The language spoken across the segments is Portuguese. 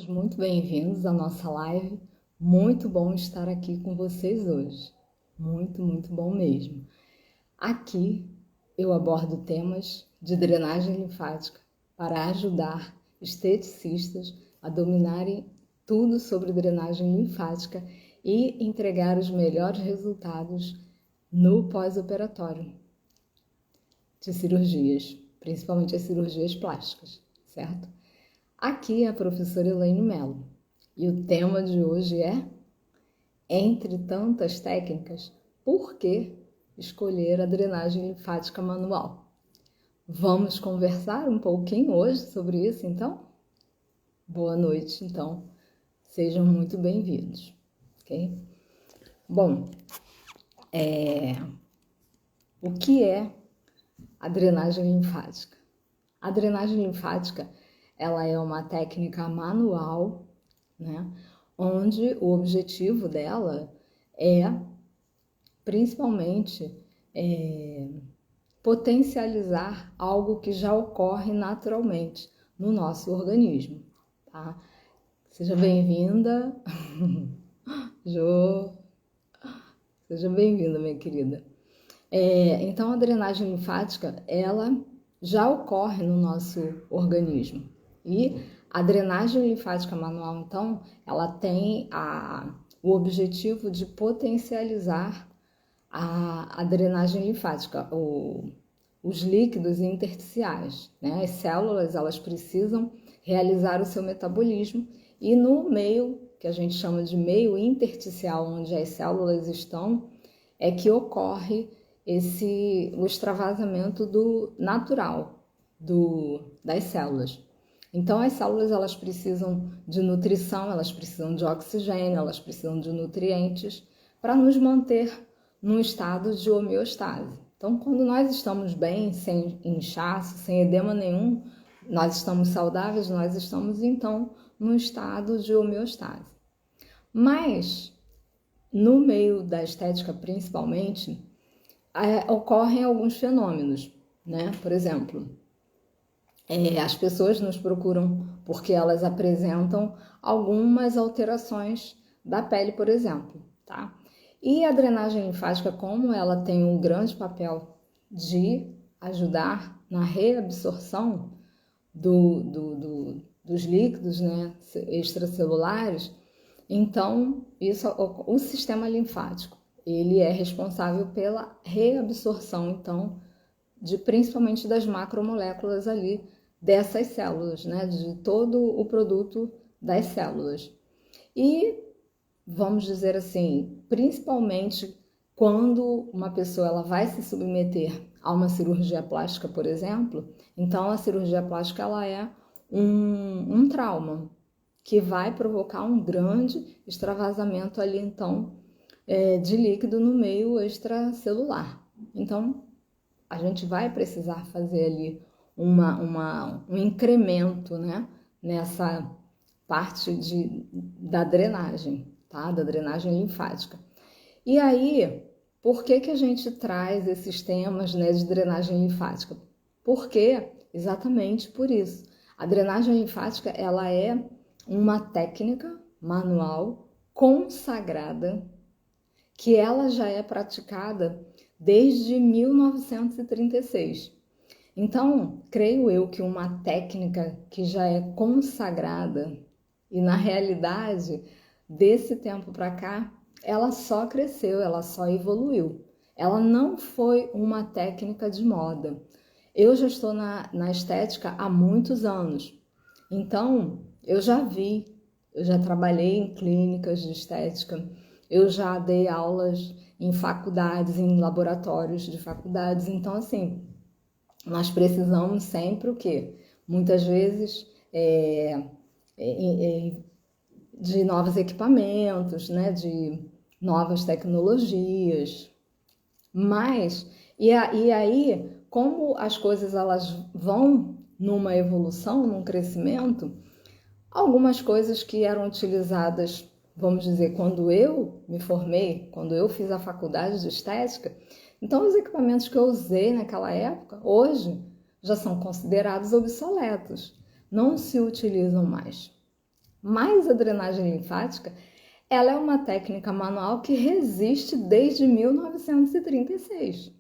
Muito bem-vindos à nossa live. Muito bom estar aqui com vocês hoje. Muito bom mesmo. Aqui eu abordo temas de drenagem linfática para ajudar esteticistas a dominarem tudo sobre drenagem linfática e entregar os melhores resultados no pós-operatório de cirurgias, principalmente as cirurgias plásticas, certo? Aqui é a professora Elaine Mello e o tema de hoje é: entre tantas técnicas, por que escolher a drenagem linfática manual? Vamos conversar um pouquinho hoje sobre isso, então? Boa noite, então. Sejam muito bem-vindos, ok? Bom, o que é a drenagem linfática? A drenagem linfática, ela é uma técnica manual, né? Onde o objetivo dela é, principalmente, potencializar algo que já ocorre naturalmente no nosso organismo, tá? Seja bem-vinda, Jo. Seja bem-vinda, minha querida. Então, a drenagem linfática, ela já ocorre no nosso organismo. E a drenagem linfática manual, então, ela tem o objetivo de potencializar a drenagem linfática, os líquidos intersticiais, né? As células, elas precisam realizar o seu metabolismo e no meio, que a gente chama de meio intersticial, onde as células estão, é que ocorre o extravasamento natural das células. Então, as células, elas precisam de nutrição, elas precisam de oxigênio, elas precisam de nutrientes para nos manter num estado de homeostase. Então, quando nós estamos bem, sem inchaço, sem edema nenhum, nós estamos saudáveis, nós estamos, então, num estado de homeostase. Mas, no meio da estética, principalmente, ocorrem alguns fenômenos, né? Por exemplo, as pessoas nos procuram porque elas apresentam algumas alterações da pele, por exemplo, tá? E a drenagem linfática, como ela tem um grande papel de ajudar na reabsorção dos líquidos, né, extracelulares, então o sistema linfático, ele é responsável pela reabsorção, então, principalmente das macromoléculas ali dessas células, né, de todo o produto das células. E vamos dizer assim, principalmente quando uma pessoa ela vai se submeter a uma cirurgia plástica, por exemplo, então a cirurgia plástica ela é um trauma que vai provocar um grande extravasamento ali, então, de líquido no meio extracelular. Então, a gente vai precisar fazer ali um incremento, né, nessa parte da drenagem, tá? Da drenagem linfática. E aí, por que a gente traz esses temas, né, de drenagem linfática? Porque exatamente por isso. A drenagem linfática, ela é uma técnica manual consagrada que ela já é praticada desde 1936. Então, creio eu que uma técnica que já é consagrada e na realidade, desse tempo para cá, ela só cresceu, ela só evoluiu. Ela não foi uma técnica de moda. Eu já estou na estética há muitos anos. Então, eu já trabalhei em clínicas de estética, eu já dei aulas em faculdades, em laboratórios de faculdades. Então, assim, nós precisamos sempre o quê? Muitas vezes de novos equipamentos, né? De novas tecnologias. Mas, e aí, como as coisas elas vão numa evolução, num crescimento, algumas coisas que eram utilizadas, vamos dizer, quando eu me formei, quando eu fiz a faculdade de estética, então os equipamentos que eu usei naquela época, hoje, já são considerados obsoletos, não se utilizam mais. Mas a drenagem linfática, ela é uma técnica manual que resiste desde 1936.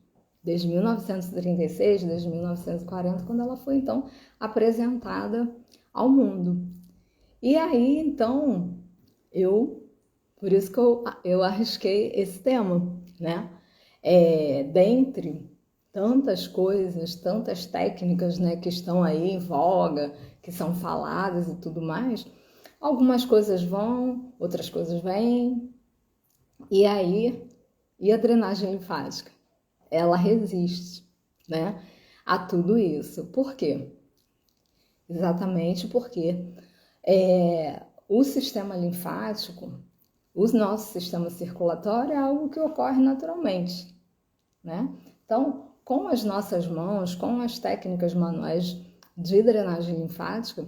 Desde 1936, desde 1940, quando ela foi, então, apresentada ao mundo. E aí, então, por isso que eu arrisquei esse tema, né? Dentre tantas coisas, tantas técnicas, né, que estão aí em voga, que são faladas e tudo mais, algumas coisas vão, outras coisas vêm, e aí, e a drenagem linfática? Ela resiste, né, a tudo isso. Por quê? Exatamente porque o sistema linfático, o nosso sistema circulatório é algo que ocorre naturalmente, né? Então, com as nossas mãos, com as técnicas manuais de drenagem linfática,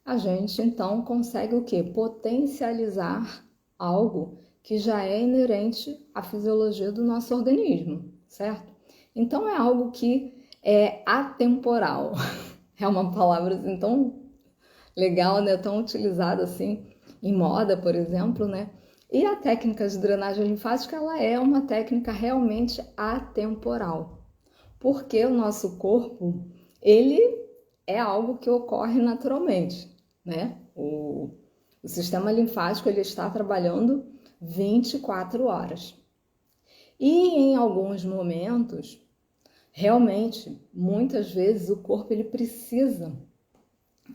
a gente então consegue o quê? Potencializar algo que já é inerente à fisiologia do nosso organismo, certo? Então é algo que é atemporal. É uma palavra assim tão legal, né? Tão utilizada assim em moda, por exemplo, né? E a técnica de drenagem linfática, ela é uma técnica realmente atemporal, porque o nosso corpo, ele é algo que ocorre naturalmente, né? O sistema linfático, ele está trabalhando 24 horas. E em alguns momentos, realmente, muitas vezes o corpo ele precisa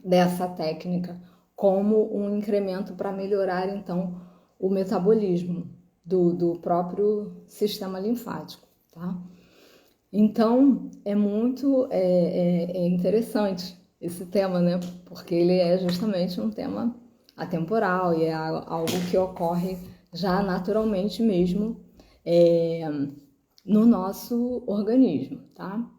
dessa técnica como um incremento para melhorar então o metabolismo do próprio sistema linfático, tá? Então é muito interessante esse tema, né? Porque ele é justamente um tema atemporal e é algo que ocorre já naturalmente mesmo no nosso organismo, tá?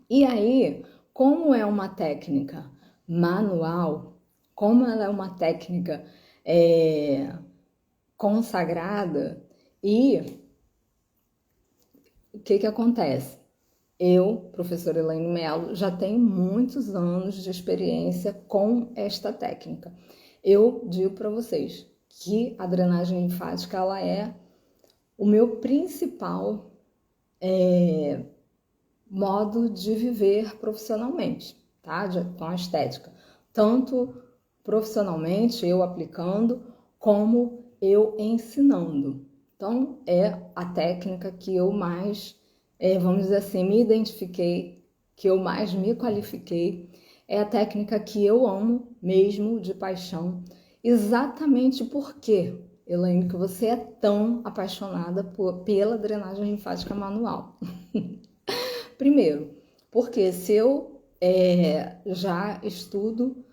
E aí, como é uma técnica manual, como ela é uma técnica consagrada, e o que acontece? Eu, professora Elaine Mello, já tenho muitos anos de experiência com esta técnica. Eu digo para vocês que a drenagem linfática ela é o meu principal modo de viver profissionalmente, tá? Com a estética. Tanto profissionalmente, eu aplicando, como eu ensinando. Então, é a técnica que eu mais, vamos dizer assim, me identifiquei, que eu mais me qualifiquei. É a técnica que eu amo mesmo, de paixão. Exatamente porque, Elaine, que você é tão apaixonada pela drenagem linfática manual. Primeiro, porque se eu já estudo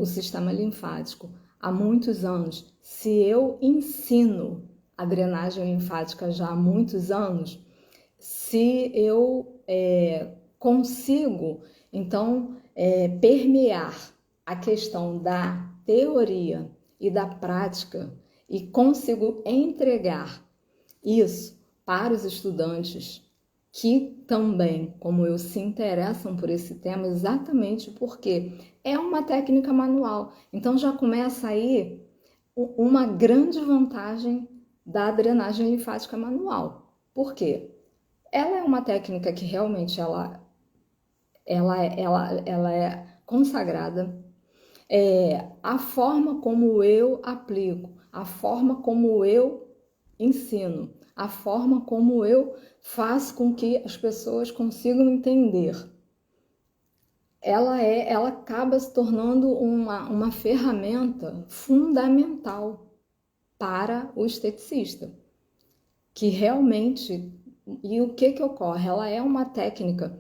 o sistema linfático há muitos anos, se eu ensino a drenagem linfática já há muitos anos, se eu consigo, então, permear a questão da teoria e da prática e consigo entregar isso para os estudantes que também, como eu, se interessam por esse tema, exatamente porque é uma técnica manual. Então já começa aí uma grande vantagem da drenagem linfática manual. Por quê? Ela é uma técnica que realmente ela é consagrada. A forma como eu aplico, a forma como eu ensino, a forma como eu faço com que as pessoas consigam entender, ela acaba se tornando uma ferramenta fundamental para o esteticista, que realmente, e o que ocorre? Ela é uma técnica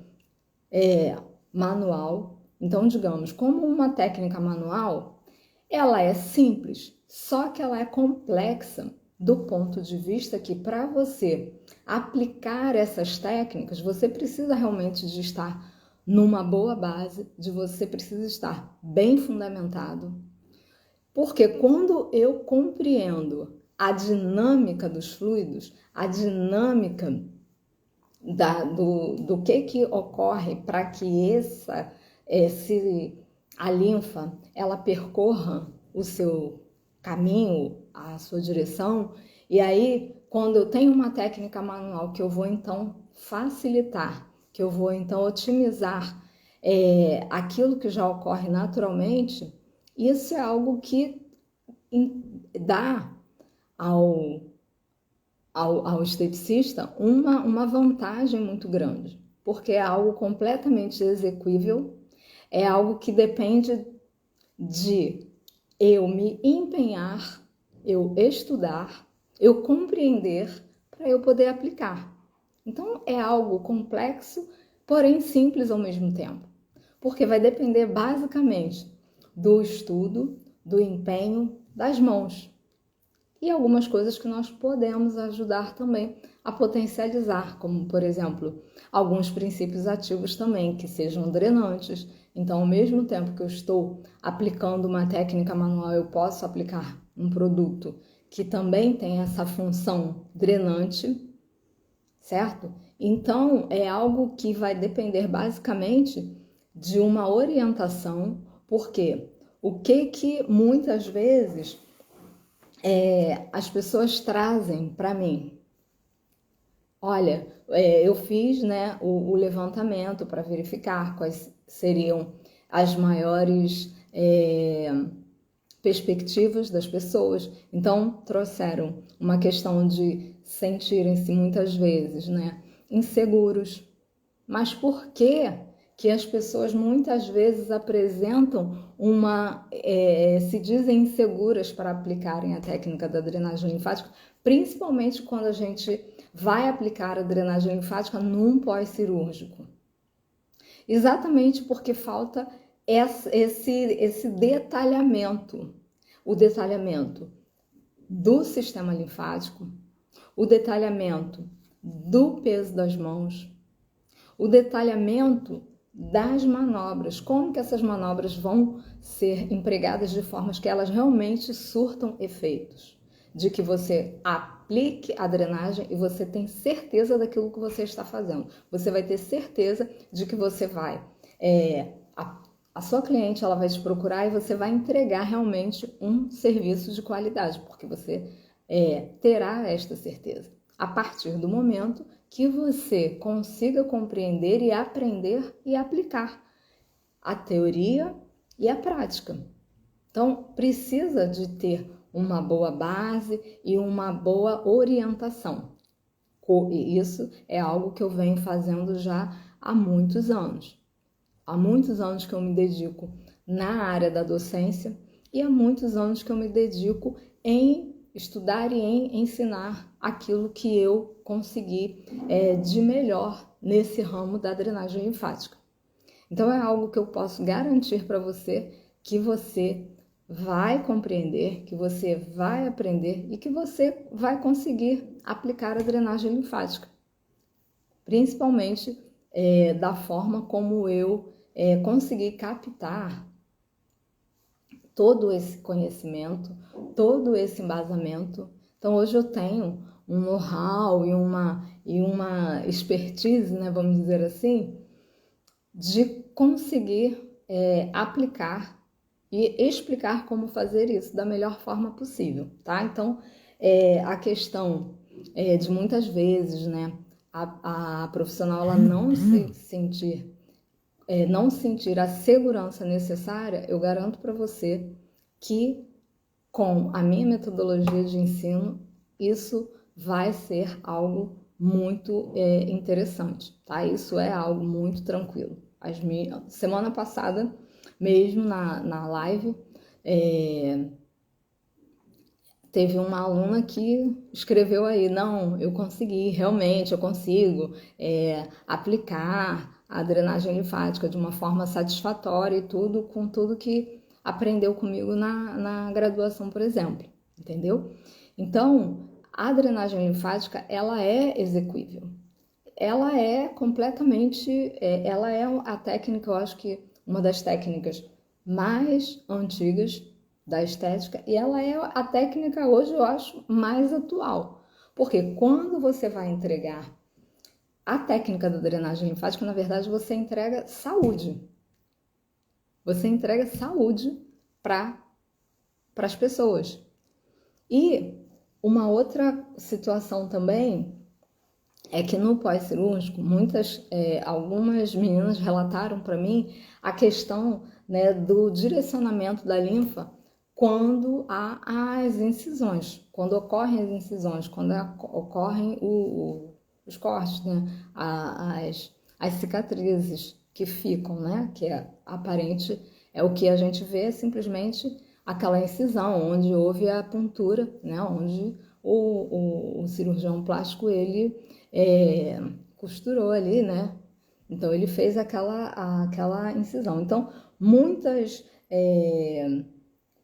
manual. Então, digamos, como uma técnica manual, ela é simples, só que ela é complexa do ponto de vista que para você aplicar essas técnicas, você precisa realmente de estar numa boa base, você precisa estar bem fundamentado. Porque quando eu compreendo a dinâmica dos fluidos, a dinâmica do que ocorre para que esse a linfa, ela percorra o seu caminho, a sua direção, e aí, quando eu tenho uma técnica manual que eu vou então facilitar, que eu vou então otimizar aquilo que já ocorre naturalmente, isso é algo que dá ao esteticista uma vantagem muito grande, porque é algo completamente exequível, é algo que depende de eu me empenhar, eu estudar, eu compreender para eu poder aplicar. Então é algo complexo, porém simples ao mesmo tempo, porque vai depender basicamente do estudo, do empenho, das mãos e algumas coisas que nós podemos ajudar também a potencializar, como por exemplo, alguns princípios ativos também que sejam drenantes. Então, ao mesmo tempo que eu estou aplicando uma técnica manual, eu posso aplicar um produto que também tem essa função drenante, certo? Então, é algo que vai depender basicamente de uma orientação, porque o que muitas vezes as pessoas trazem para mim? Olha, eu fiz, né, o levantamento para verificar quais seriam as maiores perspectivas das pessoas. Então, trouxeram uma questão de sentirem-se muitas vezes, né, inseguros. Mas por que as pessoas muitas vezes apresentam se dizem inseguras para aplicarem a técnica da drenagem linfática, principalmente quando a gente vai aplicar a drenagem linfática num pós-cirúrgico? Exatamente porque falta esse detalhamento, o detalhamento do sistema linfático, o detalhamento do peso das mãos, o detalhamento das manobras, como que essas manobras vão ser empregadas de formas que elas realmente surtam efeitos, de que você aplique a drenagem e você tem certeza daquilo que você está fazendo. Você vai ter certeza de que você vai, a sua cliente ela vai te procurar e você vai entregar realmente um serviço de qualidade, porque você terá esta certeza a partir do momento que você consiga compreender e aprender e aplicar a teoria e a prática. Então, precisa de ter uma boa base e uma boa orientação. E isso é algo que eu venho fazendo já há muitos anos. Há muitos anos que eu me dedico na área da docência e há muitos anos que eu me dedico em estudar e em ensinar aquilo que eu consegui de melhor nesse ramo da drenagem linfática. Então é algo que eu posso garantir para você que você vai compreender, que você vai aprender e que você vai conseguir aplicar a drenagem linfática, principalmente da forma como eu consegui captar todo esse conhecimento, todo esse embasamento. Então, hoje eu tenho um know-how e uma expertise, né, vamos dizer assim, de conseguir aplicar e explicar como fazer isso da melhor forma possível, tá? Então, a questão de muitas vezes, né, a profissional ela não se sentir não sentir a segurança necessária, eu garanto para você que com a minha metodologia de ensino, isso vai ser algo muito interessante, tá? Isso é algo muito tranquilo. Semana passada, mesmo na live, teve uma aluna que escreveu aí, não, eu consegui, realmente eu consigo aplicar a drenagem linfática de uma forma satisfatória e tudo, com tudo que aprendeu comigo na graduação, por exemplo, entendeu? Então, a drenagem linfática, ela é exequível. Ela é completamente, ela é a técnica, eu acho que uma das técnicas mais antigas da estética, e ela é a técnica hoje, eu acho, mais atual. Porque quando você vai entregar a técnica da drenagem linfática, na verdade, você entrega saúde. você entrega saúde para as pessoas. E uma outra situação também é que no pós-cirúrgico, algumas meninas relataram para mim a questão, né, do direcionamento da linfa quando há as incisões, quando ocorrem as incisões, quando ocorrem os cortes, né, as cicatrizes que ficam, né, que é aparente, é o que a gente vê, simplesmente aquela incisão onde houve a pontura, né, onde o cirurgião plástico ele costurou ali, né? Então ele fez aquela incisão. Então muitas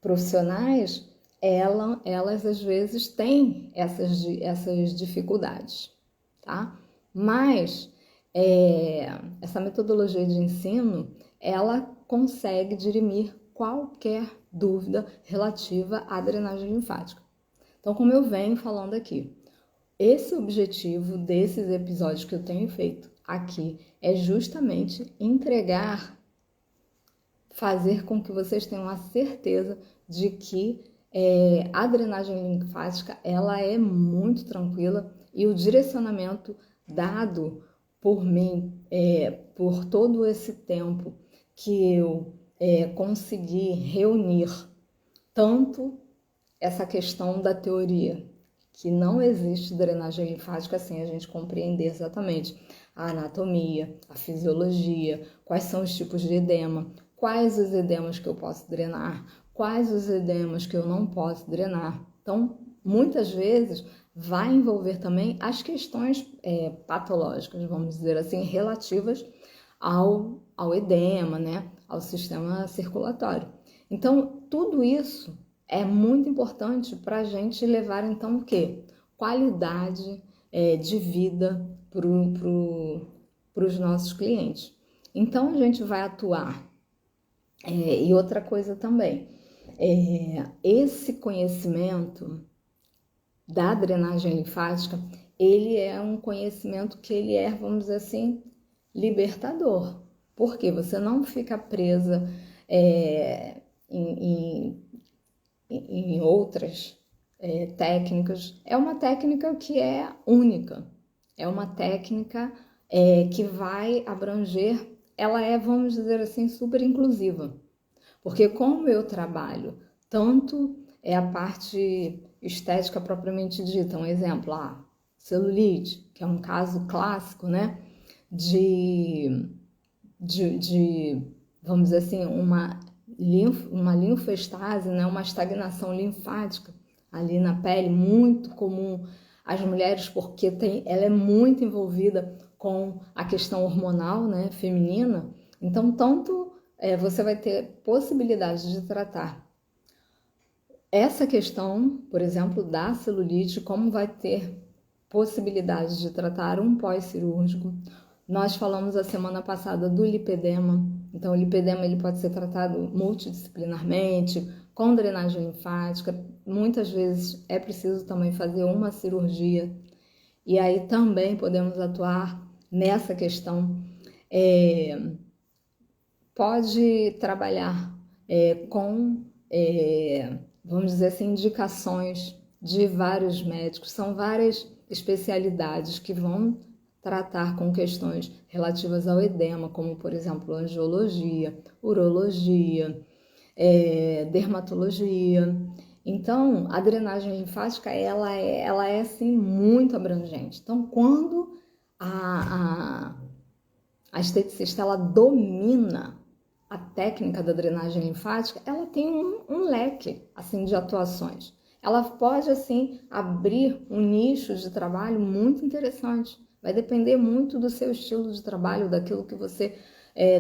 profissionais elas às vezes têm essas dificuldades, tá? Mas essa metodologia de ensino ela consegue dirimir qualquer dúvida relativa à drenagem linfática. Então, como eu venho falando aqui, esse objetivo desses episódios que eu tenho feito aqui é justamente fazer com que vocês tenham a certeza de que a drenagem linfática ela é muito tranquila e o direcionamento dado por mim por todo esse tempo que eu consegui reunir tanto essa questão da teoria, que não existe drenagem linfática sem a gente compreender exatamente a anatomia, a fisiologia, quais são os tipos de edema, quais os edemas que eu posso drenar, quais os edemas que eu não posso drenar. Então, muitas vezes vai envolver também as questões patológicas, vamos dizer assim, relativas ao edema, né, ao sistema circulatório. Então, tudo isso é muito importante para a gente levar, então, o quê? Qualidade de vida para os nossos clientes. Então, a gente vai atuar. E outra coisa também, esse conhecimento da drenagem linfática, ele é um conhecimento que ele vamos dizer assim, libertador. Porque você não fica presa em outras técnicas. É uma técnica que é única, é uma técnica que vai abranger, ela vamos dizer assim, super inclusiva. Porque como eu trabalho tanto a parte estética propriamente dita, um exemplo, celulite, que é um caso clássico, né, de vamos dizer assim, uma linfestase, né, uma estagnação linfática ali na pele, muito comum às mulheres, porque ela é muito envolvida com a questão hormonal, né, feminina. Então, tanto você vai ter possibilidade de tratar essa questão, por exemplo, da celulite, como vai ter possibilidade de tratar um pós-cirúrgico. Nós falamos a semana passada do lipedema. Então, o lipedema ele pode ser tratado multidisciplinarmente, com drenagem linfática. Muitas vezes é preciso também fazer uma cirurgia. E aí também podemos atuar nessa questão. Pode trabalhar com, vamos dizer assim, indicações de vários médicos. São várias especialidades que vão tratar com questões relativas ao edema, como, por exemplo, angiologia, urologia, dermatologia. Então, a drenagem linfática, ela é assim, muito abrangente. Então, quando a esteticista, ela domina a técnica da drenagem linfática, ela tem um leque, assim, de atuações. Ela pode, assim, abrir um nicho de trabalho muito interessante. Vai depender muito do seu estilo de trabalho, daquilo que você,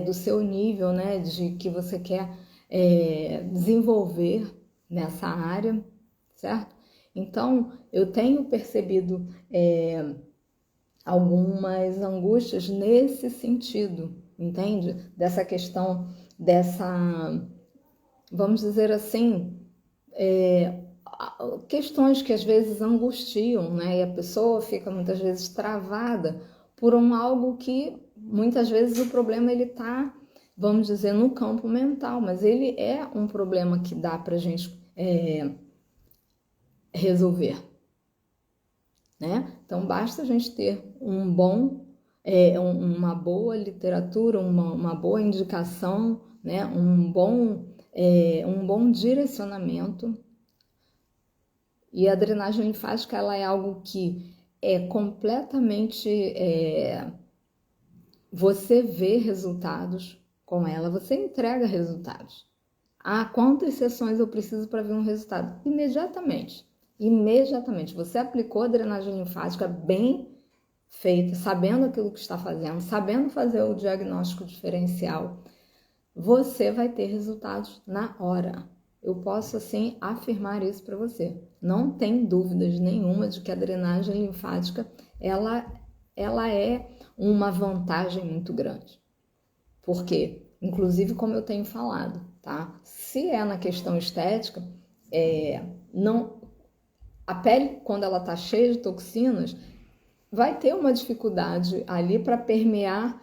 do seu nível, né, de que você quer desenvolver nessa área, certo? Então, eu tenho percebido algumas angústias nesse sentido, entende? Dessa questão, vamos dizer assim, questões que às vezes angustiam, né? E a pessoa fica muitas vezes travada por algo que muitas vezes o problema ele está vamos dizer, no campo mental, mas ele é um problema que dá para a gente resolver, né? Então, basta a gente ter uma boa literatura, uma boa indicação, né? Um bom direcionamento. E a drenagem linfática, ela é algo que é completamente... você vê resultados com ela, você entrega resultados. Quantas sessões eu preciso para ver um resultado? Imediatamente. Imediatamente. Você aplicou a drenagem linfática bem feita, sabendo aquilo que está fazendo, sabendo fazer o diagnóstico diferencial, você vai ter resultados na hora. Eu posso, assim, afirmar isso para você. Não tem dúvidas nenhuma de que a drenagem linfática, ela é uma vantagem muito grande. Por quê? Inclusive, como eu tenho falado, tá? Se é na questão estética, a pele, quando ela está cheia de toxinas, vai ter uma dificuldade ali para permear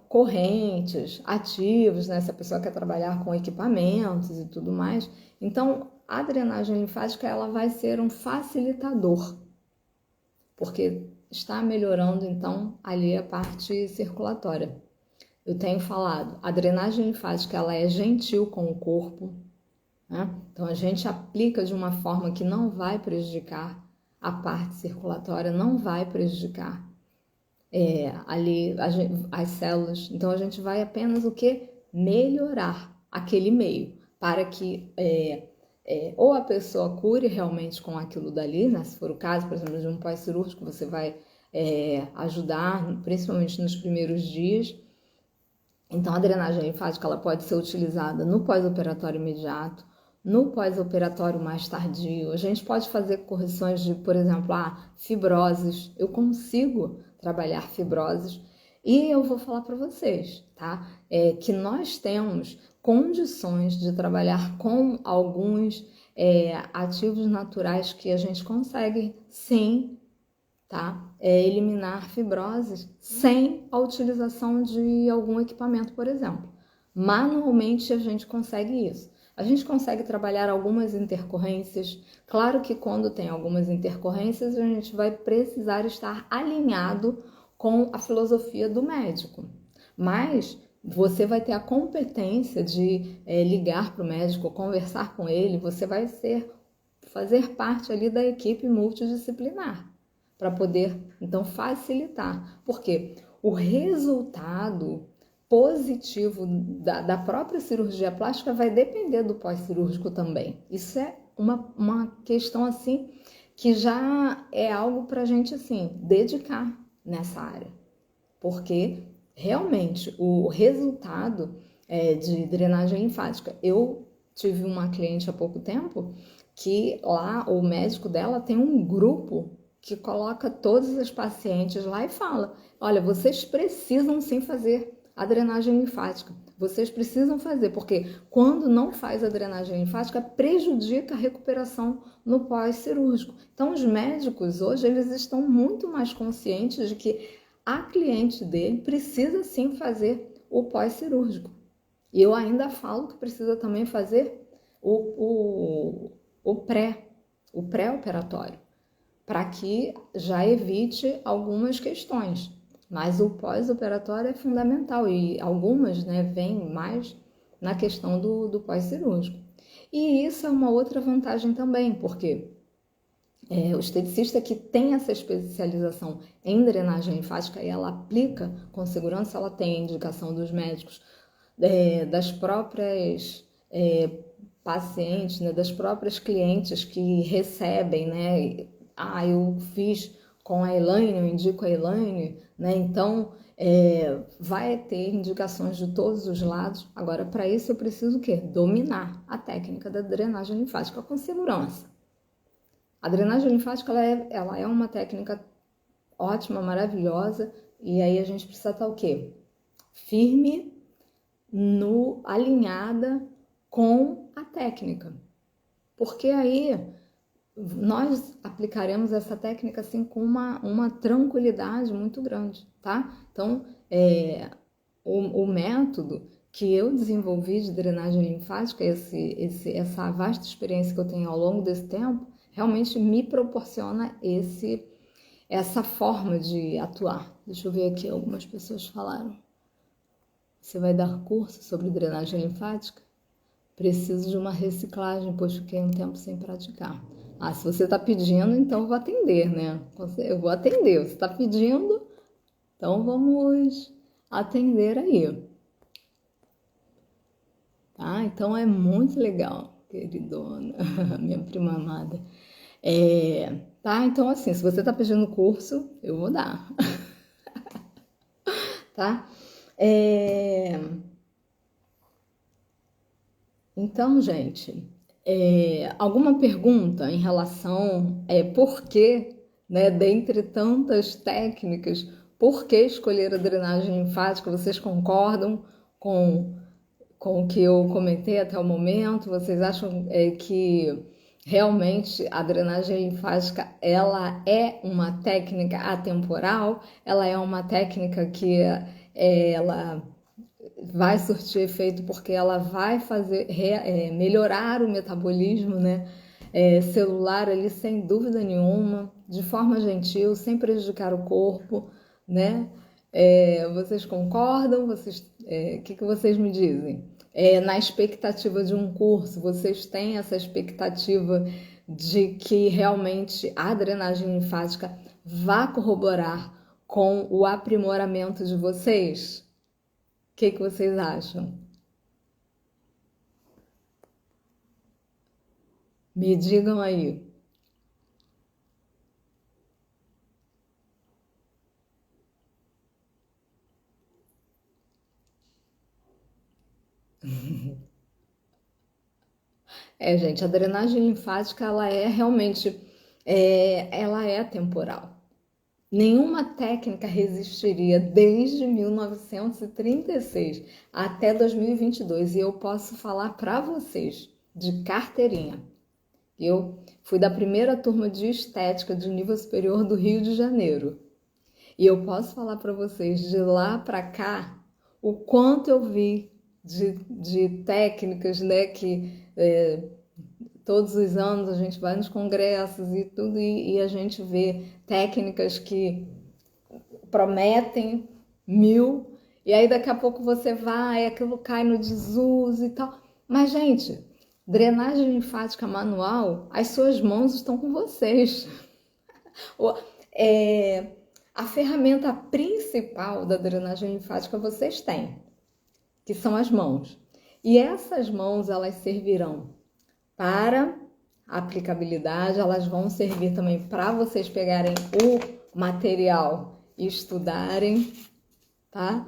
correntes, ativos, né? Se a pessoa quer trabalhar com equipamentos e tudo mais. Então, a drenagem linfática, ela vai ser um facilitador, porque está melhorando, então, ali a parte circulatória. Eu tenho falado, a drenagem linfática, ela é gentil com o corpo, né? Então, a gente aplica de uma forma que não vai prejudicar a parte circulatória, não vai prejudicar ali as células. Então, a gente vai apenas o que? Melhorar aquele meio, para que ou a pessoa cure realmente com aquilo dali, né? Se for o caso, por exemplo, de um pós-cirúrgico, você vai ajudar, principalmente nos primeiros dias. Então, a drenagem linfática, ela pode ser utilizada no pós-operatório imediato, no pós-operatório mais tardio. A gente pode fazer correções de, por exemplo, fibroses. Eu consigo trabalhar fibroses e eu vou falar para vocês, tá? Que nós temos condições de trabalhar com alguns ativos naturais que a gente consegue, sim, tá? Eliminar fibroses sem a utilização de algum equipamento, por exemplo. Manualmente a gente consegue isso. A gente consegue trabalhar algumas intercorrências. Claro que quando tem algumas intercorrências, a gente vai precisar estar alinhado com a filosofia do médico. Mas você vai ter a competência de ligar para o médico, conversar com ele, você vai fazer parte ali da equipe multidisciplinar, para poder, então, facilitar. Porque o resultado positivo da própria cirurgia plástica vai depender do pós-cirúrgico também. Isso é uma questão, assim, que já é algo para a gente, assim, dedicar nessa área. Porque, realmente, o resultado de drenagem linfática... Eu tive uma cliente há pouco tempo que lá o médico dela tem um grupo que coloca todas as pacientes lá e fala: olha, vocês precisam sim fazer a drenagem linfática. Vocês precisam fazer, porque quando não faz a drenagem linfática, prejudica a recuperação no pós-cirúrgico. Então, os médicos hoje, eles estão muito mais conscientes de que a cliente dele precisa sim fazer o pós-cirúrgico. E eu ainda falo que precisa também fazer o pré-operatório, para que já evite algumas questões. Mas o pós-operatório é fundamental e algumas, né, vêm mais na questão do pós-cirúrgico. E isso é uma outra vantagem também, porque o esteticista que tem essa especialização em drenagem linfática e ela aplica com segurança, ela tem a indicação dos médicos, das próprias pacientes, né, das próprias clientes que recebem, né? Eu fiz com a Elaine, eu indico a Elaine, né? Então, vai ter indicações de todos os lados. Agora, para isso, eu preciso o quê? Dominar a técnica da drenagem linfática com segurança. A drenagem linfática, ela é uma técnica ótima, maravilhosa, e aí a gente precisa estar o quê? Firme, alinhada com a técnica. Porque aí nós aplicaremos essa técnica assim com uma tranquilidade muito grande, tá? Então, o método que eu desenvolvi de drenagem linfática, essa vasta experiência que eu tenho ao longo desse tempo, realmente me proporciona essa forma de atuar. Deixa eu ver aqui, algumas pessoas falaram. Você vai dar curso sobre drenagem linfática? Preciso de uma reciclagem, pois fiquei um tempo sem praticar. Ah, se você está pedindo, então eu vou atender, né? Eu vou atender. Você está pedindo, então vamos atender aí. Tá? Então é muito legal, queridona, minha prima amada. Tá? Então, assim, se você está pedindo curso, eu vou dar. Tá? Então, gente, alguma pergunta em relação por que, né, dentre tantas técnicas, por que escolher a drenagem linfática? Vocês concordam com o que eu comentei até o momento? Vocês acham que realmente a drenagem linfática ela é uma técnica atemporal? Ela é uma técnica que ela vai surtir efeito porque ela vai fazer melhorar o metabolismo, né, celular ali, sem dúvida nenhuma, de forma gentil, sem prejudicar o corpo, né? Vocês concordam? Que vocês me dizem? Na expectativa de um curso, vocês têm essa expectativa de que realmente a drenagem linfática vá corroborar com o aprimoramento de vocês? O que vocês acham? Me digam aí. Gente, a drenagem linfática, ela é realmente, ela é temporal. Nenhuma técnica resistiria desde 1936 até 2022. E eu posso falar para vocês, de carteirinha. Eu fui da primeira turma de estética de nível superior do Rio de Janeiro. E eu posso falar para vocês, de lá para cá, o quanto eu vi de técnicas, né, que todos os anos a gente vai nos congressos e tudo, e a gente vê técnicas que prometem 1000, e aí daqui a pouco você vai, aquilo cai no desuso e tal. Mas, gente, drenagem linfática manual, as suas mãos estão com vocês. A ferramenta principal da drenagem linfática vocês têm, que são as mãos. E essas mãos, elas servirão para aplicabilidade, elas vão servir também para vocês pegarem o material e estudarem, tá?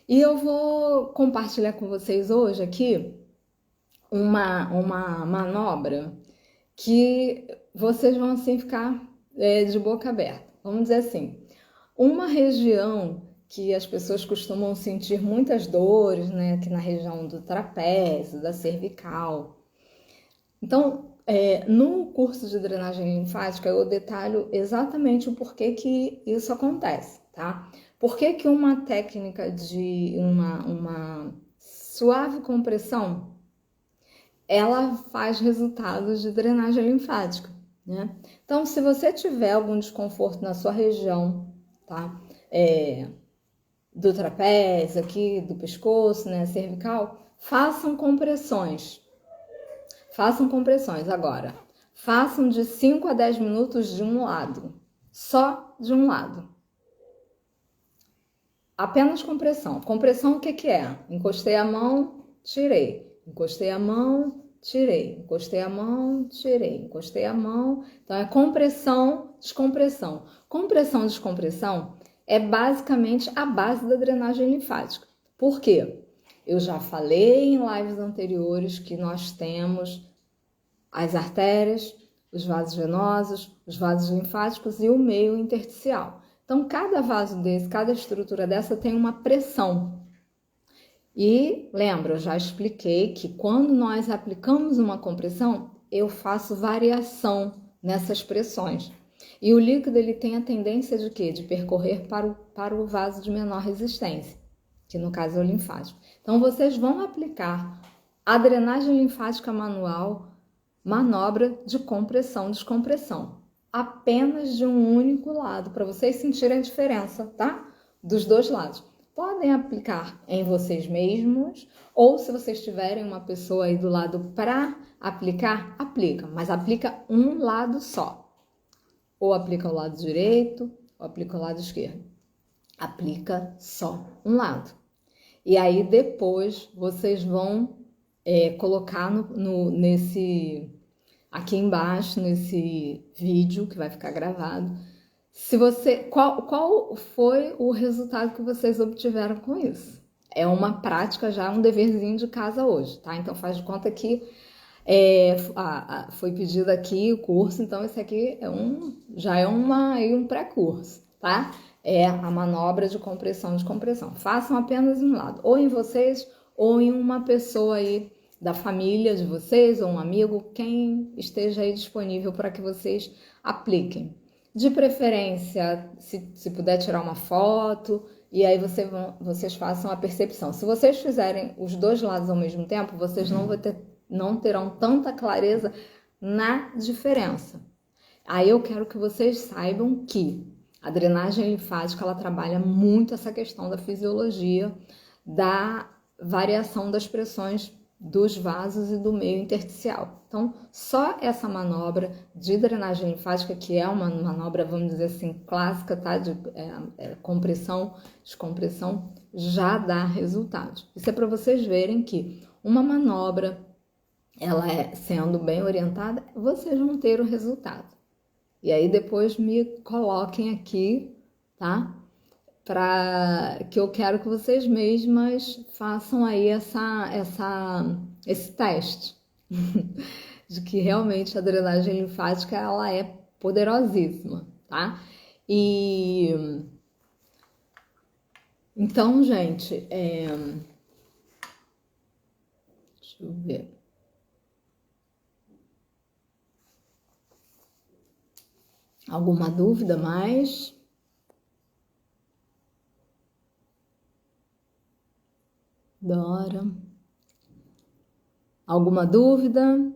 E eu vou compartilhar com vocês hoje aqui uma manobra que vocês vão assim ficar de boca aberta. Vamos dizer assim, uma região que as pessoas costumam sentir muitas dores, né? Aqui na região do trapézio, da cervical. Então, no curso de drenagem linfática, eu detalho exatamente o porquê que isso acontece, tá? Por que uma técnica de uma suave compressão, ela faz resultados de drenagem linfática, né? Então, se você tiver algum desconforto na sua região, tá? Do trapézio aqui, do pescoço, né? Cervical, façam compressões. Façam compressões agora. Façam de 5 a 10 minutos de um lado. Só de um lado. Apenas compressão. Compressão o que é? Encostei a mão, tirei. Encostei a mão, tirei. Encostei a mão, tirei. Encostei a mão. Então é compressão, descompressão. Compressão, descompressão é basicamente a base da drenagem linfática. Por quê? Eu já falei em lives anteriores que nós temos as artérias, os vasos venosos, os vasos linfáticos e o meio intersticial. Então, cada vaso desse, cada estrutura dessa tem uma pressão. E lembra, eu já expliquei que quando nós aplicamos uma compressão, eu faço variação nessas pressões. E o líquido ele tem a tendência de quê? De percorrer para o vaso de menor resistência. que no caso é o linfático. Então, vocês vão aplicar a drenagem linfática manual, manobra de compressão, descompressão, apenas de um único lado, para vocês sentirem a diferença, tá? Dos dois lados. Podem aplicar em vocês mesmos, ou se vocês tiverem uma pessoa aí do lado para aplicar, aplica, mas aplica um lado só. Ou aplica o lado direito, ou aplica o lado esquerdo. Aplica só um lado. E aí depois vocês vão colocar aqui embaixo, nesse vídeo que vai ficar gravado, qual foi o resultado que vocês obtiveram com isso. É uma prática já, um deverzinho de casa hoje, tá? Então faz de conta que foi pedido aqui o curso, então esse aqui já é um pré-curso, tá? É a manobra de compressão, descompressão. Façam apenas um lado, ou em vocês, ou em uma pessoa aí da família de vocês, ou um amigo, quem esteja aí disponível para que vocês apliquem. De preferência, se puder tirar uma foto, e aí vocês façam a percepção. Se vocês fizerem os dois lados ao mesmo tempo, vocês não terão tanta clareza na diferença. Aí eu quero que vocês saibam que a drenagem linfática, ela trabalha muito essa questão da fisiologia, da variação das pressões dos vasos e do meio intersticial. Então, só essa manobra de drenagem linfática, que é uma manobra, vamos dizer assim, clássica, tá? De compressão, descompressão, já dá resultado. Isso é para vocês verem que uma manobra, ela sendo bem orientada, vocês vão ter o resultado. E aí depois me coloquem aqui, tá? Que eu quero que vocês mesmas façam aí esse teste de que realmente a drenagem linfática, ela é poderosíssima, tá? E então, gente, deixa eu ver. Alguma dúvida mais? Dora. Alguma dúvida?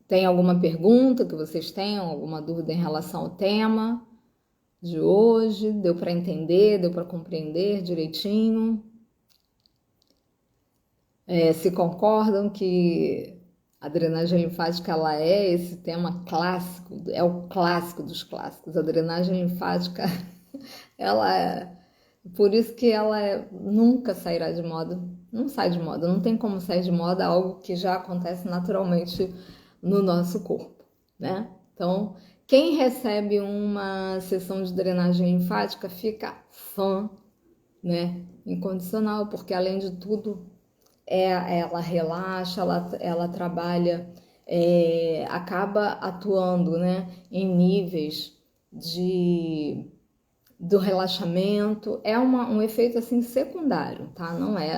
Tem alguma pergunta que vocês tenham? Alguma dúvida em relação ao tema de hoje? Deu para entender? Deu para compreender direitinho? Se concordam que a drenagem linfática, ela é esse tema clássico, é o clássico dos clássicos. A drenagem linfática, por isso que ela nunca sairá de moda, não sai de moda, não tem como sair de moda algo que já acontece naturalmente no nosso corpo, né? Então, quem recebe uma sessão de drenagem linfática fica fã, né? Incondicional, porque além de tudo, ela relaxa, ela trabalha, acaba atuando, né, em níveis do relaxamento. É um efeito assim secundário, tá? Não é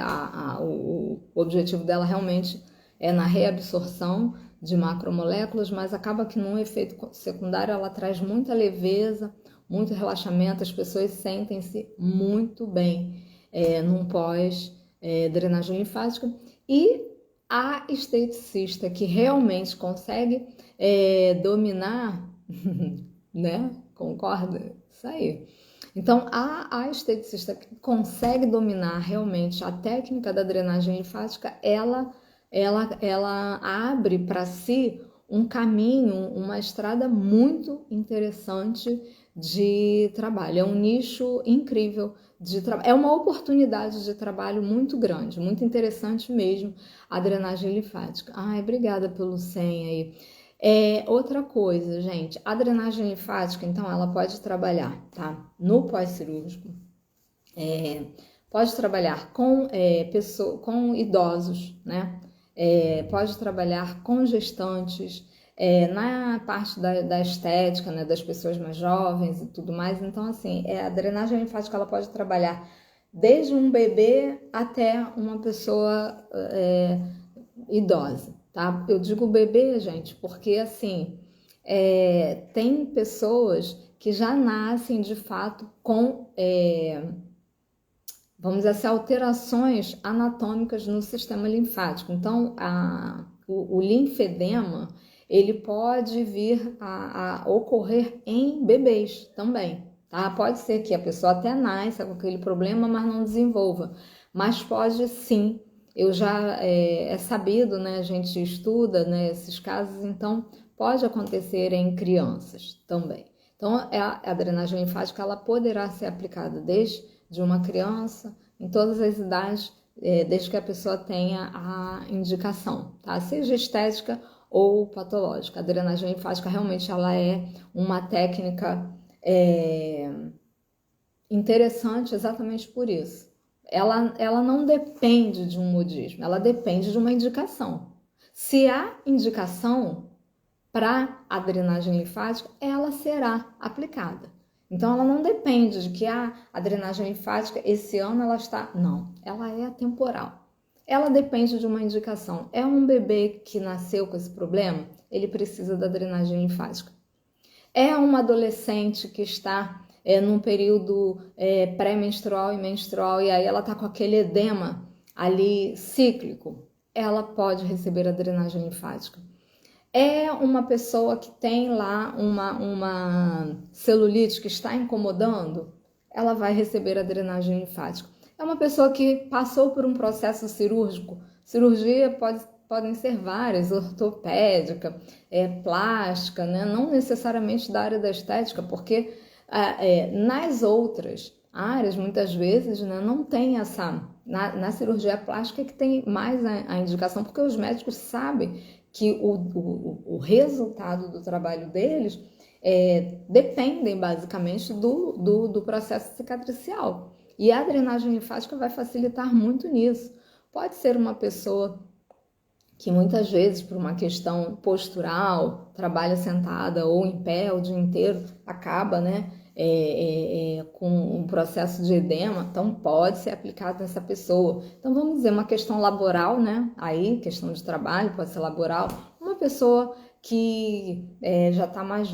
o objetivo dela realmente é na reabsorção de macromoléculas, mas acaba que num efeito secundário ela traz muita leveza, muito relaxamento, as pessoas sentem-se muito bem num pós drenagem linfática. E a esteticista que realmente consegue dominar, né? Concorda? Isso aí. Então, a esteticista que consegue dominar realmente a técnica da drenagem linfática, ela abre para si um caminho, uma estrada muito interessante de trabalho. É um nicho incrível de trabalho. É uma oportunidade de trabalho muito grande, muito interessante mesmo, a drenagem linfática. Ai, obrigada pelo 100 aí. Outra coisa, gente, a drenagem linfática, então, ela pode trabalhar, tá? No pós-cirúrgico, pode trabalhar com idosos, né? Pode trabalhar com gestantes, na parte da estética, né, das pessoas mais jovens e tudo mais. Então, assim, a drenagem linfática, ela pode trabalhar desde um bebê até uma pessoa idosa, tá? Eu digo bebê, gente, porque, assim, tem pessoas que já nascem de fato com, vamos dizer assim, alterações anatômicas no sistema linfático. Então, o linfedema, ele pode vir a ocorrer em bebês também, tá? Pode ser que a pessoa até nasça com aquele problema, mas não desenvolva. Mas pode sim, é sabido, né? A gente estuda, né, esses casos, então pode acontecer em crianças também. Então, a drenagem linfática, ela poderá ser aplicada desde uma criança, em todas as idades, desde que a pessoa tenha a indicação, tá? Seja estética ou patológica. A drenagem linfática realmente ela é uma técnica interessante exatamente por isso. Ela não depende de um modismo, ela depende de uma indicação. Se há indicação para a drenagem linfática, ela será aplicada. Então, ela não depende de que a drenagem linfática, esse ano ela está... Não, ela é atemporal. Ela depende de uma indicação. É um bebê que nasceu com esse problema? Ele precisa da drenagem linfática. É uma adolescente que está num período pré-menstrual e menstrual, e aí ela está com aquele edema ali cíclico, ela pode receber a drenagem linfática. É uma pessoa que tem lá uma celulite que está incomodando, ela vai receber a drenagem linfática. É uma pessoa que passou por um processo cirúrgico. Cirurgia podem ser várias, ortopédica, plástica, né? Não necessariamente da área da estética, porque nas outras áreas, muitas vezes, né, não tem essa... Na cirurgia plástica é que tem mais a indicação, porque os médicos sabem que o resultado do trabalho deles dependem basicamente do processo cicatricial. E a drenagem linfática vai facilitar muito nisso. Pode ser uma pessoa que muitas vezes, por uma questão postural, trabalha sentada ou em pé o dia inteiro, acaba, né, com um processo de edema, então pode ser aplicado nessa pessoa. Então vamos dizer uma questão laboral, né? Aí, questão de trabalho, pode ser laboral. Uma pessoa que já está mais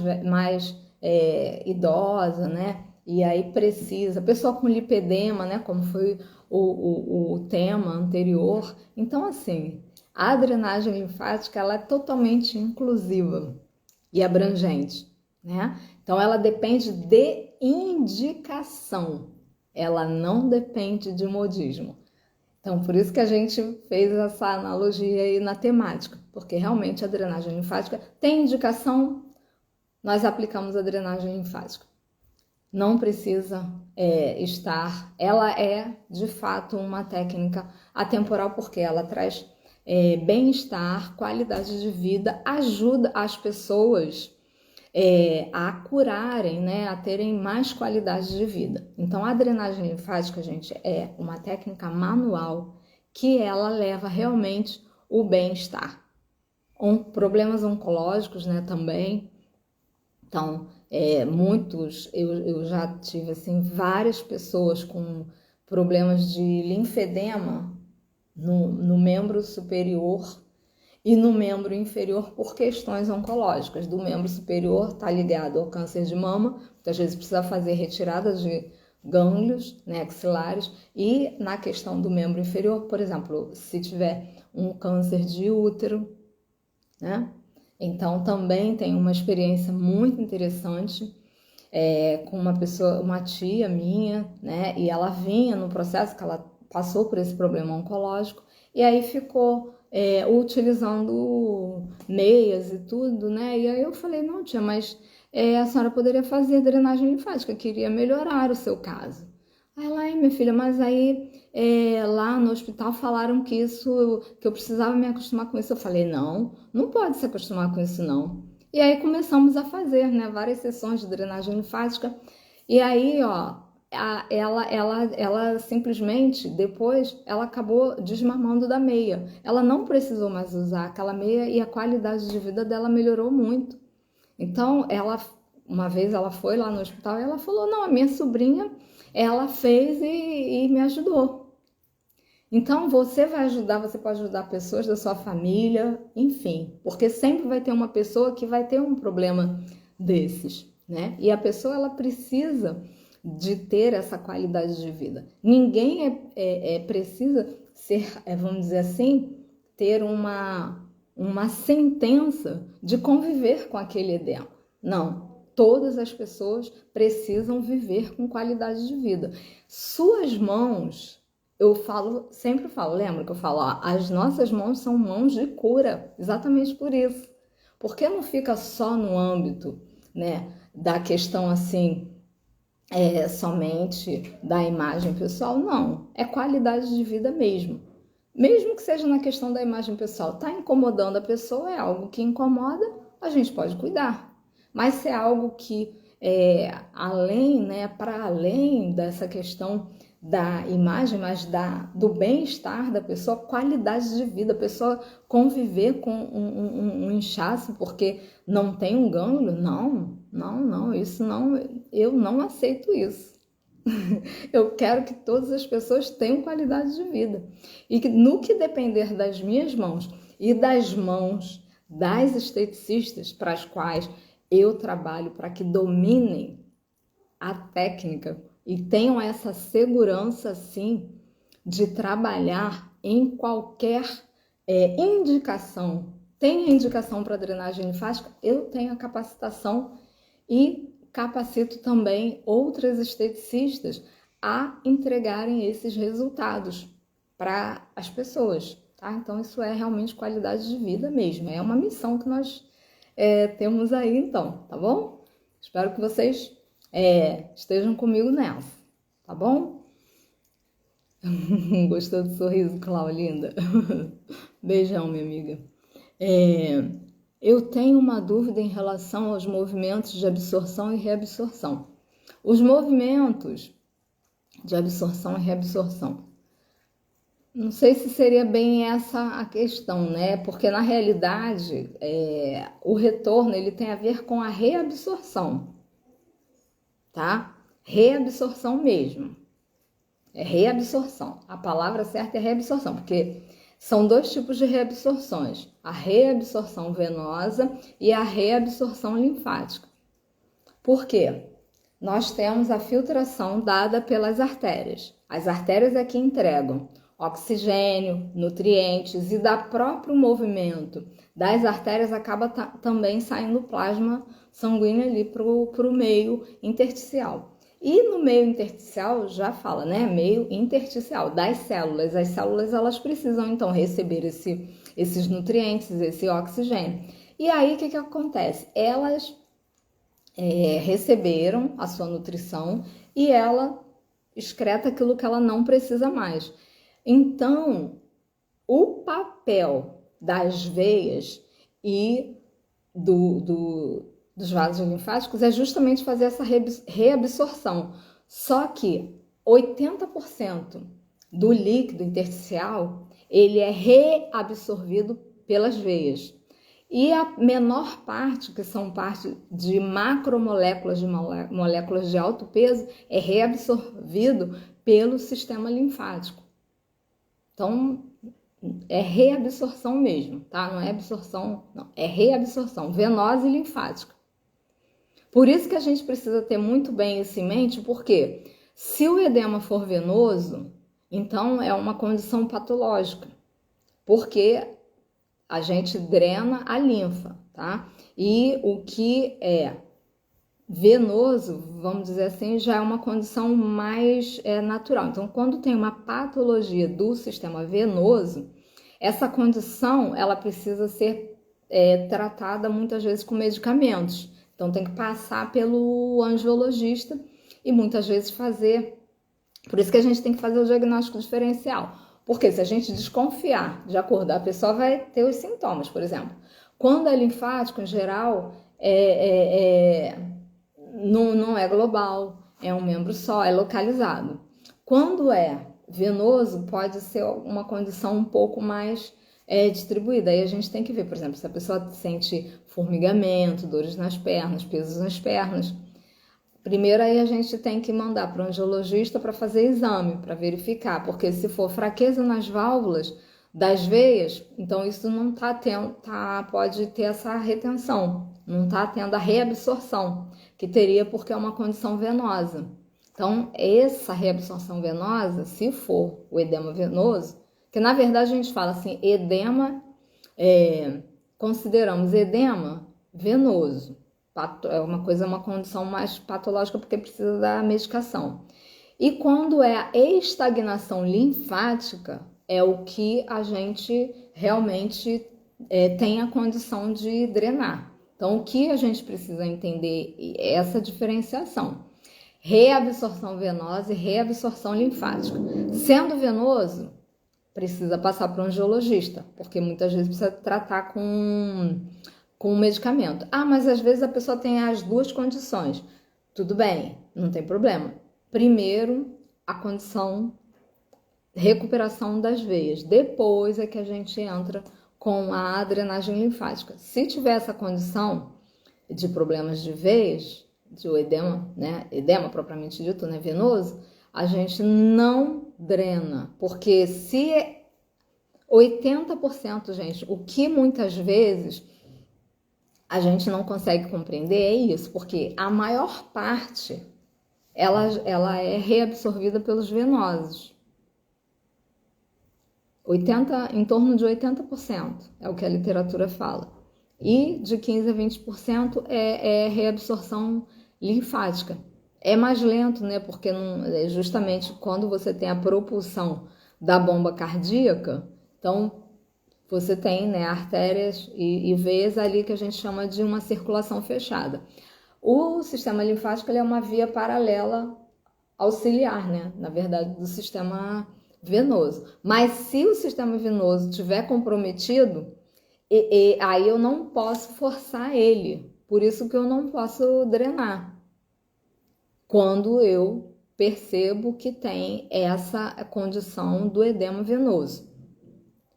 idosa, né? E aí precisa, pessoa com lipedema, né? Como foi o tema anterior. Então, assim, a drenagem linfática ela é totalmente inclusiva e abrangente, né? Então, ela depende de indicação, ela não depende de modismo. Então, por isso que a gente fez essa analogia aí na temática, porque realmente a drenagem linfática tem indicação, nós aplicamos a drenagem linfática. Não precisa estar, ela é de fato uma técnica atemporal, porque ela traz bem-estar, qualidade de vida, ajuda as pessoas a curarem, né, a terem mais qualidade de vida. Então, a drenagem linfática, gente, é uma técnica manual que ela leva realmente o bem-estar. Problemas oncológicos, né, também. Então, eu já tive, assim, várias pessoas com problemas de linfedema no membro superior e no membro inferior por questões oncológicas. Do membro superior está ligado ao câncer de mama, muitas vezes precisa fazer retirada de gânglios, né, axilares, e na questão do membro inferior, por exemplo, se tiver um câncer de útero, né? Então também tem uma experiência muito interessante com uma pessoa, uma tia minha, né, e ela vinha no processo que ela passou por esse problema oncológico, e aí ficou utilizando meias e tudo, né? E aí eu falei, não, tia, mas a senhora poderia fazer drenagem linfática, queria melhorar o seu caso. Aí ela, minha filha, mas aí lá no hospital falaram que eu precisava me acostumar com isso. Eu falei, não pode se acostumar com isso, não. E aí começamos a fazer, né, várias sessões de drenagem linfática. E aí, ó, ela simplesmente, depois, ela acabou desmamando da meia. Ela não precisou mais usar aquela meia e a qualidade de vida dela melhorou muito. Então, uma vez ela foi lá no hospital e ela falou, não, a minha sobrinha, ela fez e me ajudou. Então, você vai ajudar, você pode ajudar pessoas da sua família, enfim, porque sempre vai ter uma pessoa que vai ter um problema desses, né? E a pessoa, ela precisa de ter essa qualidade de vida. Ninguém precisa ser, vamos dizer assim, ter uma sentença de conviver com aquele edema. Não. Todas as pessoas precisam viver com qualidade de vida. Suas mãos, sempre falo, lembra que eu falo, ó, as nossas mãos são mãos de cura, exatamente por isso. Porque não fica só no âmbito, né, da questão assim, somente da imagem pessoal, não. É qualidade de vida mesmo. Mesmo que seja na questão da imagem pessoal, está incomodando a pessoa, é algo que incomoda, a gente pode cuidar. Mas se é algo que além, né, para além dessa questão da imagem, mas do bem-estar da pessoa, qualidade de vida, a pessoa conviver com um inchaço porque não tem um gânglio, não, isso não, eu não aceito isso. Eu quero que todas as pessoas tenham qualidade de vida. E que no que depender das minhas mãos e das mãos das esteticistas para as quais eu trabalho, para que dominem a técnica e tenham essa segurança, sim, de trabalhar em qualquer indicação. Tem indicação para drenagem linfática? Eu tenho a capacitação e capacito também outras esteticistas a entregarem esses resultados para as pessoas, tá? Então, isso é realmente qualidade de vida mesmo. É uma missão que nós temos aí, então, tá bom? Espero que vocês estejam comigo nessa, tá bom? Gostou do sorriso, Clau, linda? Beijão, minha amiga. Eu tenho uma dúvida em relação aos movimentos de absorção e reabsorção. Os movimentos de absorção e reabsorção. Não sei se seria bem essa a questão, né? Porque na realidade o retorno ele tem a ver com a reabsorção, tá? Reabsorção mesmo. É reabsorção. A palavra certa é reabsorção, porque são dois tipos de reabsorções, a reabsorção venosa e a reabsorção linfática. Por quê? Nós temos a filtração dada pelas artérias. As artérias é que entregam oxigênio, nutrientes e da próprio movimento das artérias acaba também saindo plasma sanguíneo ali para o meio intersticial. E no meio intersticial já fala, né? Meio intersticial das células. As células elas precisam então receber esses nutrientes, esse oxigênio. E aí o que acontece? Elas receberam a sua nutrição e ela excreta aquilo que ela não precisa mais. Então, o papel das veias e dos vasos linfáticos é justamente fazer essa reabsorção. Só que 80% do líquido intersticial ele é reabsorvido pelas veias. E a menor parte, que são parte de macromoléculas, de moléculas de alto peso, é reabsorvido pelo sistema linfático. Então, é reabsorção mesmo, tá? Não é absorção, não. É reabsorção venosa e linfática. Por isso que a gente precisa ter muito bem isso em mente, porque se o edema for venoso, então é uma condição patológica, porque a gente drena a linfa, tá? E o que é venoso, vamos dizer assim, já é uma condição mais natural. Então, quando tem uma patologia do sistema venoso, essa condição ela precisa ser tratada muitas vezes com medicamentos. Então, tem que passar pelo angiologista e muitas vezes fazer. Por isso que a gente tem que fazer o diagnóstico diferencial. Porque se a gente desconfiar de acordar, a pessoa vai ter os sintomas, por exemplo. Quando é linfático, em geral, não é global, é um membro só, é localizado. Quando é venoso, pode ser uma condição um pouco mais distribuída. Aí a gente tem que ver, por exemplo, se a pessoa sente formigamento, dores nas pernas, pesos nas pernas, Primeiro aí a gente tem que mandar para o angiologista para fazer exame, para verificar, porque se for fraqueza nas válvulas das veias, então isso não está tendo, pode ter essa retenção, não está tendo a reabsorção, que teria porque é uma condição venosa. Então, essa reabsorção venosa, se for o edema venoso, que na verdade a gente fala assim, edema, consideramos edema venoso. É uma condição mais patológica porque precisa da medicação. E quando é a estagnação linfática, é o que a gente realmente tem a condição de drenar. Então, o que a gente precisa entender é essa diferenciação. Reabsorção venosa e reabsorção linfática. Sendo venoso, precisa passar para um angiologista, porque muitas vezes precisa tratar com medicamento. Ah, mas às vezes a pessoa tem as duas condições. Tudo bem, não tem problema. Primeiro, a condição recuperação das veias. Depois é que a gente entra com a drenagem linfática. Se tiver essa condição de problemas de veias, de edema, né? Edema propriamente dito, né? Venoso, a gente não drena, porque se 80%, gente, o que muitas vezes a gente não consegue compreender é isso, porque a maior parte ela é reabsorvida pelos venosos. Em torno de 80% é o que a literatura fala. E de 15% a 20% é reabsorção linfática. É mais lento, né? Porque justamente quando você tem a propulsão da bomba cardíaca, então você tem, né, artérias e veias ali que a gente chama de uma circulação fechada. O sistema linfático ele é uma via paralela auxiliar, né? Na verdade, do sistema venoso. Mas se o sistema venoso estiver comprometido, aí eu não posso forçar ele. Por isso que eu não posso drenar. Quando eu percebo que tem essa condição do edema venoso.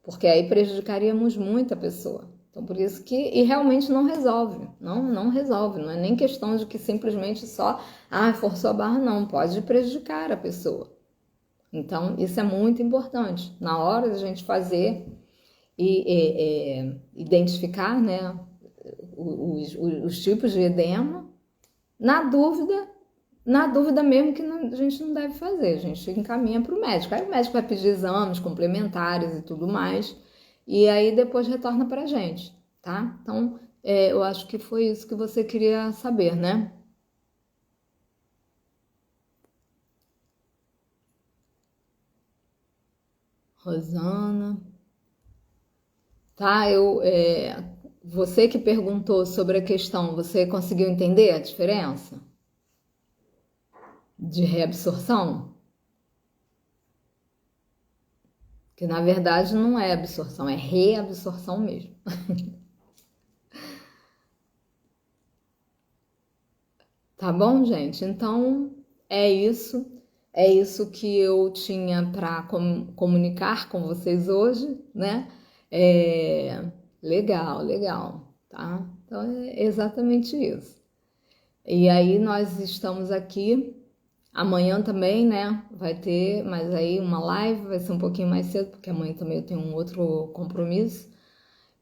Porque aí prejudicaríamos muito a pessoa. Então, por isso que... E realmente não resolve. Não resolve. Não é nem questão de que simplesmente só... forçou a barra. Não, pode prejudicar a pessoa. Então, isso é muito importante. Na hora de a gente fazer e identificar, né, os tipos de edema, na dúvida mesmo que a gente não deve fazer, a gente encaminha para o médico. Aí o médico vai pedir exames complementares e tudo mais, e aí depois retorna para a gente, tá? Então, eu acho que foi isso que você queria saber, né? Rosana. Tá, você que perguntou sobre a questão, você conseguiu entender a diferença de reabsorção? Que na verdade não é absorção, é reabsorção mesmo. Tá bom, gente? Então é isso. É isso que eu tinha para comunicar com vocês hoje, né? Legal, tá? Então é exatamente isso. E aí nós estamos aqui amanhã também, né? Vai ter, mas aí uma live, vai ser um pouquinho mais cedo, porque amanhã também eu tenho um outro compromisso.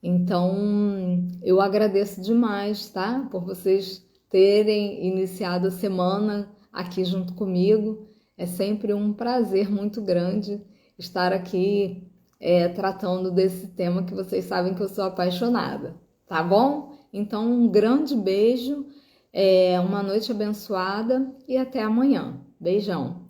Então, eu agradeço demais, tá? Por vocês terem iniciado a semana aqui junto comigo. É sempre um prazer muito grande estar aqui tratando desse tema que vocês sabem que eu sou apaixonada, tá bom? Então, um grande beijo, uma noite abençoada e até amanhã. Beijão!